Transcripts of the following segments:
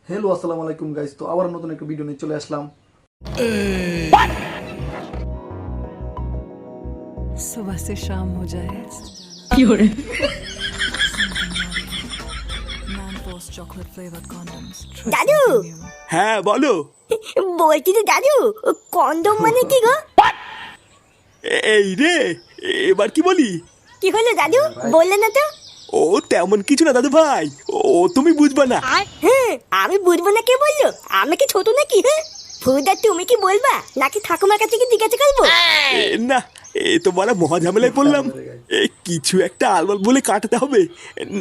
Hello अस्सलाम वालेकुम guys. तो আবার নতুন একটা ভিডিও নিয়ে চলে আসলাম। सुबह से शाम हो जाए chocolate flavored condoms. দাদু হ্যাঁ বলো। বলছি তো দাদু, কন্ডম মানে কি গো? এই রে, এবার কি বলি? কি হলো দাদু, বললে না তো? ও তেমন কিছু না দাদু ভাই, ও তুমি বুঝবা না। হ্যাঁ, আমি বুঝবো না কে বললো? আমি কি ছোট নাকি? হ্যাঁ ফুদা, তুমি কি বলবা নাকি ঠাকুমার কাছে কি জিজ্ঞাসা করবো? না, এ তো বড় মহা ঝামেলায় পড়লাম। কিছু একটা আলবাল বলে কাটাতে হবে,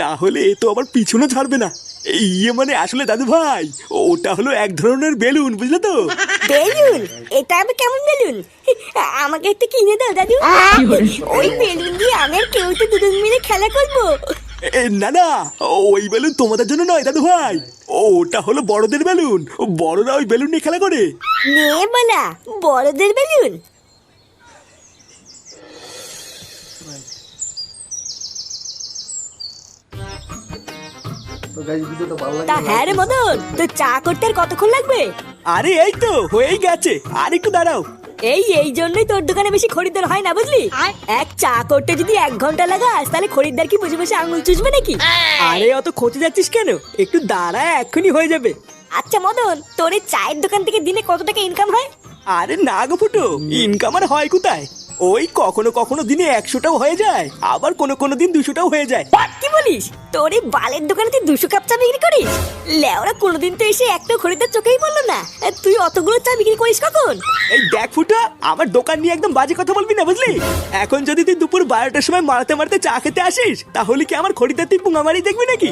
না হলে এ তো আবার পিছনে ছাড়বে না। ইয়ে মানে আসলে দাদু ভাই, ওটা হলো এক ধরনের বেলুন, বুঝলে তো? বেলুন? এটা আবার কেমন বেলুন? আমাকে একটু কিনে দাও দাদু। ওই বেলুন দিয়ে আমি আর কেউ তো দুজন মিলে খেলা করবো। না না, ওই বেলুন তোমাদের জন্য নয় দাদু ভাই, ওটা হলো বড়দের বেলুন। বড়রা ওই বেলুন নিয়ে খেলা করে। নে বলা, বড়দের বেলুন? তো গাইস ভিডিওটা ভালো তা লাগলে হ্যাঁ রে মদন, তো চা করতে আর কতক্ষণ লাগবে? আরে এই তো হয়েই গেছে, আর একটু দাঁড়াও। এই জন্যই তোর দোকানে বেশি খরিদ্দার হয় না, বুঝলি? এক চা করতে যদি 1 ঘন্টা লাগাস, তাহলে খরিদ্দার কি বসে বসে আঙুল চুষবে নাকি? আরে অত খোঁজে যাচ্ছিস কেন? একটু দাঁড়া, এক্ষুনি হয়ে যাবে। আচ্ছা মদন, তোর এই চায়ের দোকান থেকে দিনে কত টাকা ইনকাম হয়? আরে না গো ফুটো, ইনকাম আর হয় কোথায়? ওই কখনো কখনো দিনে 100টাও হয়ে যায়, আবার কোনো দিন 200টাও হয়ে যায়। কি বলিস? তোর এই বালের দোকানে তুই 200 কাপ চা বিক্রি করিস? লেওরা, কোনোদিন তো এসে একটা খরিদ্দার চোখেই বললো না। তুই অতগুলো চা বিক্রি করিস কখন? এই দেখ ফুটো, আমার দোকান নিয়ে একদম বাজে কথা বলবি না, বুঝলি? এখন যদি তুই দুপুর 12টার সময় মারতে মারতে চা খেতে আসিস, তাহলে কি আমার খরিদ্দার তুই পুঙ্গামারি দেখবি নাকি?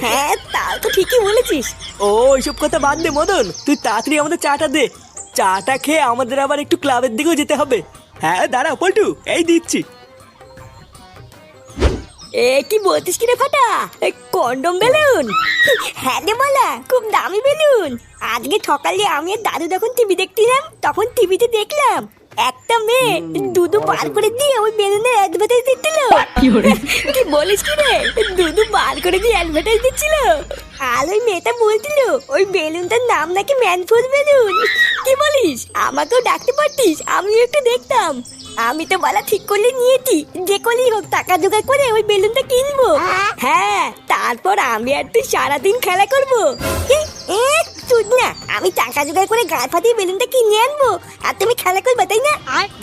হ্যাঁ, তা তো ঠিকই বলেছিস। ও ওইসব কথা বাদ দে মদন, তুই তাড়াতাড়ি আমাদের চাটা দে। চাটা খেয়ে আমাদের আবার একটু ক্লাবের দিকেও যেতে হবে। হ্যাঁ দাঁড়া পল্টু, এই দিচ্ছি। কি বলছিস কি রে ফাটা? Condom balloon? হ্যাঁ রে বলা, খুব দামি বেলুন। আজকে সকালে আমি আর দাদু যখন টিভি দেখছিলাম, তখন টিভিতে দেখলাম একটা মেয়ে দুধু বার করে দিয়ে ওই বেলুনের অ্যাডভার্টাইজ দিচ্ছিল। কি বলিস কি রে? দুধু বার করে দিয়ে অ্যাডভার্টাইজ দিচ্ছিল। আর ওই মেয়েটা বলছিল ওই বেলুনটার নাম নাকি ম্যানফোর্স বেলুন। কি বলিস? আমাকেও ডাকতে পারতিস, আমিও একটু দেখতাম। আমি তো বলা ঠিক করলে নিয়েছি, যে করেই হোক টাকা জোগাড় করে ওই বেলুনটা কিনবো। হ্যাঁ, তারপর আমি আর তুই সারাদিন খেলা করবো। তুই না, আমি টাকা জোগাড় করে গায়ে ফাটিয়ে বেলুনটা কিনে আনবো, আর তুমি খেলা করবে, তাই না?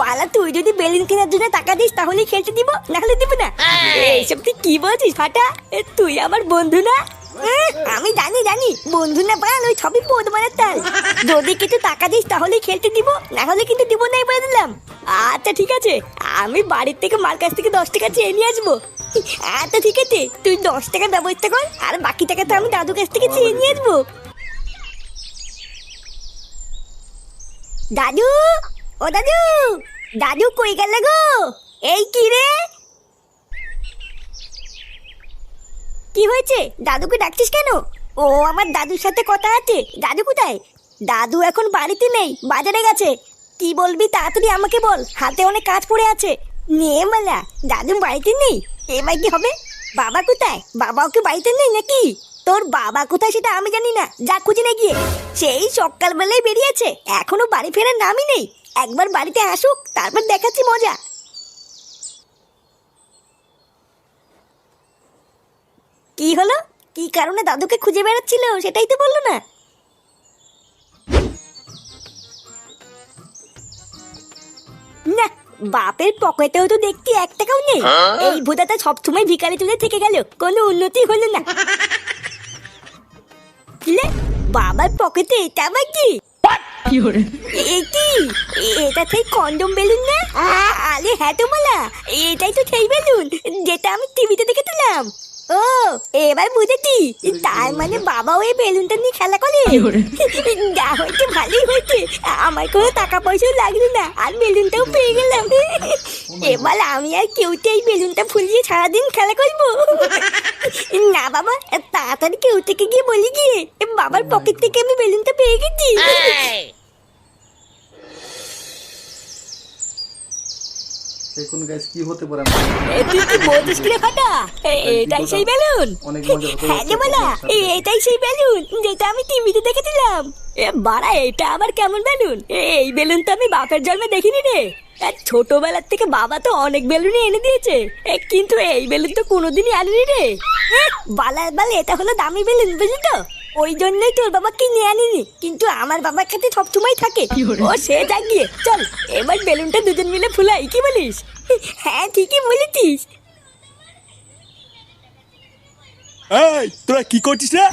পালা, তুই যদি বেলুন কেনার জন্য টাকা দিস তাহলে খেলতে দিব, না হলে দিব না। এইসব তুই কি বলছিস ফাটা? তুই আমার বন্ধু না? আমি জানি বন্ধু না বাল, ওই সবই পদ মারার তাল। যদি কিছু টাকা দিস তাহলে খেলতে দিব, না হলে কিন্তু দিব নাই বলে দিলাম। আচ্ছা ঠিক আছে, আমি বাড়ির থেকে মার কাছ থেকে 10 টাকা চেয়ে নিয়ে আসবো। আচ্ছা ঠিক আছে, তুই 10 টাকার ব্যবস্থা কর, আর বাকি টাকা তো আমি দাদুর কাছ থেকে চেয়ে নিয়ে আসবো। দাদু, ও দাদু, দাদু কই গেল গো? এই কি রে, কি হয়েছে? দাদুকে ডাকছিস কেন? ও আমার দাদুর সাথে কথা আছে। দাদু কোথায়? দাদু এখন বাড়িতে নেই, বাজারে গেছে। কি বলবি তাড়াতাড়ি আমাকে বল, হাতে অনেক কাজ পড়ে আছে। নে মালা, দাদু বাড়িতে নেই? এবার কি হবে? বাবা কোথায়? বাবাও কি বাড়িতে নেই নাকি? তোর বাবা কোথায় সেটা আমি জানি না, যা খুঁজে নে গিয়ে। সেই সকালবেলায় বেরিয়েছে, এখনো বাড়ি ফেরার নামই নেই। একবার বাড়িতে আসুক, তারপর দেখাচ্ছি মজা। কি হলো? কি কারণে দাদুকে খুঁজে বেড়াচ্ছিল সেটাই তো বললো না। না, বাপের পকেটেও তো দেখতে 1 টাকাও নেই। এই ভূতাটা সবসময় ভিখারি তুলে থেকে গেল, কোনো উন্নতি হলো না। কিলে, বাবার পকেটে এটা আবার কি? এটা সেই কন্ডম বেলুন না? আরে হ্যাঁ তো বলা, এটাই তো সেই বেলুন যেটা আমি টিভিতে দেখেছিলাম। ও, এবার বুঝেছি, তার মানে বাবাও এই বেলুনটা নিয়ে খেলা করে। যা হয়েছে ভালোই হয়েছে, আমার কোনো টাকা পয়সাও লাগলো না, আর বেলুনটাও পেয়ে গেলাম। এবার আমি আর কেউতে এই বেলুনটা ফুলিয়ে সারাদিন খেলা করবো। না বাবা, তাড়াতাড়ি কেউ থেকে গিয়ে বলি গিয়ে বাবার পকেট থেকে আমি বেলুনটা পেয়ে গেছি। দেখুন গাইস কি হতে পারে তুই কি বলছিস কি রে ফাটা? এটাই সেই বেলুন? অনেক মজা হতে হ্যাঁ রে বলা, এটাই সেই বেলুন যেটা আমি টিভিতে দেখেছিলাম। বাড়া, এটা আবার কেমন বেলুন? এই বেলুন তো আমি বাপের জন্মে দেখিনি রে। ছোটবেলার থেকে বাবা তো অনেক বেলুনই এনে দিয়েছে, কিন্তু এই বেলুন তো কোনোদিনই আনেনি রে। বালার বাল, এটা হলো দামি বেলুন, বুঝলি তো? ওই জন্যই তোর বাবা কিনে আনিনি, কিন্তু আমার বাবার কাছে সবসময় থাকে। ও সে যাক গিয়ে, চল এবার বেলুনটা দুজন মিলে ফুলাই, কি বলিস? হ্যাঁ ঠিকই বলেছিস। এই তোরা কি করছিস রে?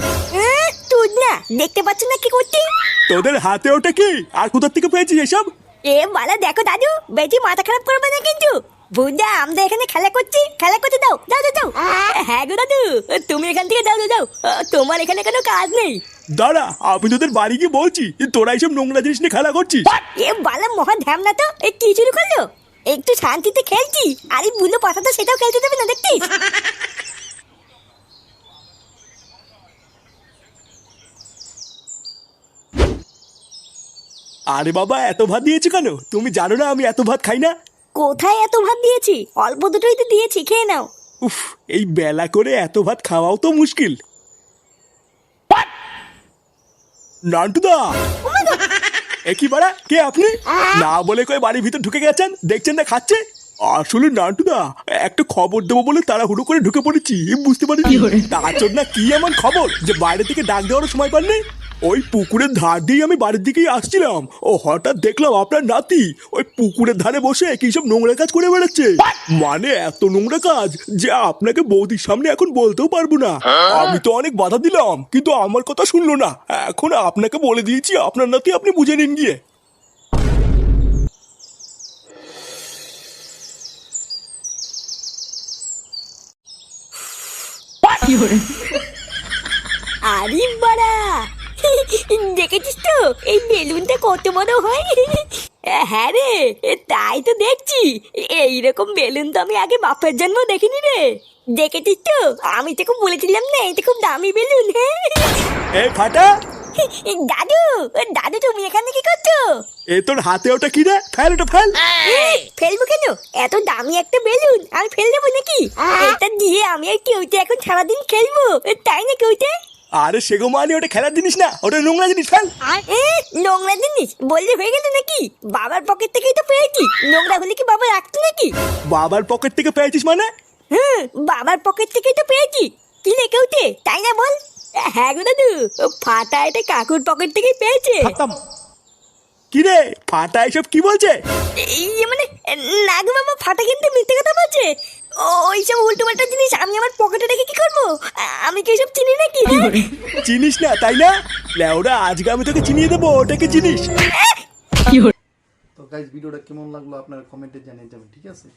তুই না দেখতে পাচ্ছ না কি করছি? তোদের হাতে ওটা কি, আর কোথার থেকে পেয়েছিস এসব? বালা দেখো দাদু, বেশি মাথা খারাপ করবে না কিন্তু। বুঝা, আমরা এখানে খেলা করছি, খেলা করতে দাও, যাও যাও যাও। হ্যাঁ গো দাদু, তুমি এখান থেকে যাও যাও যাও, তোমার এখানে কোনো কাজ নেই। দাঁড়া, আমি তোদের বাড়ি গিয়ে বলছি তোরা এইসব নোংরা জিনিস নিয়ে খেলা করছিস। বালা মহা ধ্যাম না তো, কি শুরু করলো? একটু শান্তিতে খেলছি, আর এই বুলো পাতা তো সেটাও খেলতে দেবে না, দেখছিস? আরে বাবা, এত ভাত দিয়েছো কেন? তুমি জানো না আমি এত ভাত খাই না? কোথায় এত ভাত দিয়েছি? অল্প দুটোই তো দিয়েছি, খেয়ে নাও। উফ, এই বেলা করে এত ভাত খাওয়াও তো মুশকিল। নান্টুদা, একই বাড়া, কে আপনি? না বলে কই বাড়ির ভিতর ঢুকে গেছেন, দেখছেন না খাচ্ছে। আসলে নান্টুদা, একটা খবর দেবো বলে তাড়াহুড়ো করে ঢুকে পড়েছি, বুঝতে পারিনি। তার জন্য কি এমন খবর যে বাইরে থেকে ডাক দেওয়ার সময় পাননি? ওই পুকুরের ধার দিয়ে আমি বাড়ির দিকেই আসছিলাম, ও হঠাৎ দেখলাম আপনার নাতি ওই পুকুরের ধারে বসে কি সব নোংরা কাজ করে বেড়াচ্ছে। মানে এত নোংরা কাজ যে আপনাকে বৌদির সামনে এখন বলতেও পারবো না। আমি তো অনেক বাধা দিলাম, কিন্তু আমার কথা শুনলো না। এখন আপনাকে বলে দিয়েছি, আপনার নাতি আপনি বুঝে নিন গিয়ে। আরে বাড়া, দেখেছিস তো এই বেলুনটা কত বড় হয়? হ্যাঁ রে, তাই তো দেখছি। এইরকম বেলুন তো আমি আগে বাপের জন্ম দেখিনি রে। দেখেছিস তো, আমি তোকে বলেছিলাম না এটা খুব দামি বেলুন। এই ফাটা, দাদু, দাদু তুমি এখানে কি করছো? এ তোর হাতে ওটা কি রে? ফেল ওটা, ফেল। ফেলবো কেন? এত দামি একটা বেলুন আমি ফেল দেবো নাকি? এটা দিয়ে আমি আর কেউতে এখন সারাদিন খেলবো, তাই না কেউতে? আরে সেগো মানে ওটা খেলার জিনিস না, ওটা নোংরা জিনিস, ফেল। নোংরা জিনিস বললে হয়ে গেল নাকি? বাবার পকেট থেকেই তো পেয়েছি, নোংরা হলে কি বাবা রাখতো নাকি? বাবার পকেট থেকে পেয়েছিস মানে? বাবার পকেট থেকেই তো পেয়েছি। কি রে কেউতে, তাই না বল? হ্যাঁ গো দাদু, ফাটা এটা কাকুর পকেট থেকেই পেয়েছে। কি রে ফাটা, এসব কি বলছে? মানে না গো বাবা, ফাটা কিন্তু মিথ্যে কথা বলছে। ওইসব উল্টো পাল্টা জিনিস আমি আমার পকেটে রেখে কি করবো? আমি কি এসব চিনি নাকি? চিনিস না তাই না? লেওরা, আজকে আমি তোকে চিনিয়ে দেবো ওটাকে চিনিস। তো গাইস ভিডিওটা কেমন লাগলো আপনারা কমেন্টে জানিয়ে যাবেন, ঠিক আছে?